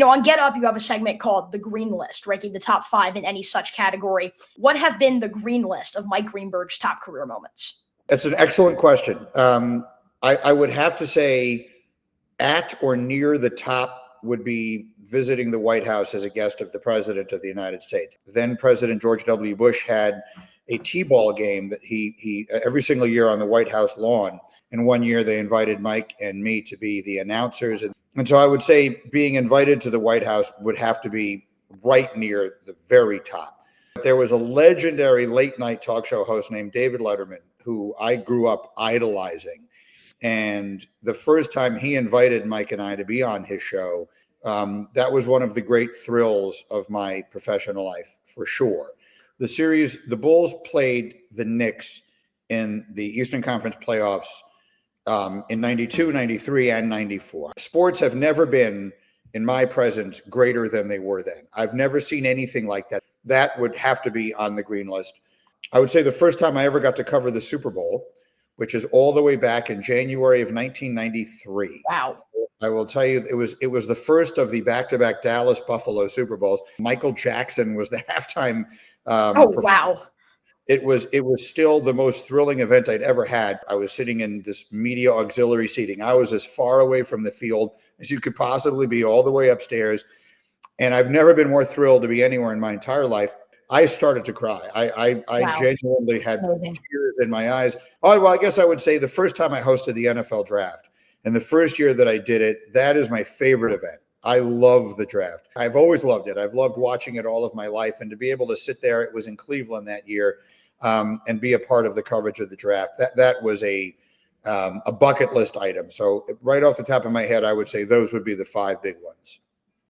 On Get Up, you have a segment called The Green List, ranking the top 5 in any such category. What have been the green list of Mike Greenberg's top career moments? That's an excellent question. I would have to say at or near the top would be visiting the White House as a guest of the President of the United States. Then President George W. Bush had a T-ball game that he every single year on the White House lawn. And one year they invited Mike and me to be the announcers. And so I would say being invited to the White House would have to be right near the very top. There was a legendary late night talk show host named David Letterman, who I grew up idolizing. And the first time he invited Mike and I to be on his show, that was one of the great thrills of my professional life, for sure. The Bulls played the Knicks in the Eastern Conference playoffs in 92, 93, and 94. Sports have never been, in my presence, greater than they were then. I've never seen anything like that. That would have to be on the green list. I would say the first time I ever got to cover the Super Bowl, which is all the way back in January of 1993. Wow. I will tell you, it was the first of the back-to-back Dallas Buffalo Super Bowls. Michael Jackson was the halftime. Wow. It was still the most thrilling event I'd ever had. I was sitting in this media auxiliary seating. I was as far away from the field as you could possibly be, all the way upstairs. And I've never been more thrilled to be anywhere in my entire life. I started to cry. I Wow. genuinely had tears in my eyes. Oh, well, I guess I would say the first time I hosted the NFL draft and the first year that I did it, that is my favorite event. I love the draft. I've always loved it. I've loved watching it all of my life. And to be able to sit there, it was in Cleveland that year, and be a part of the coverage of the draft, that was a bucket list item. So right off the top of my head, I would say those would be the 5 big ones.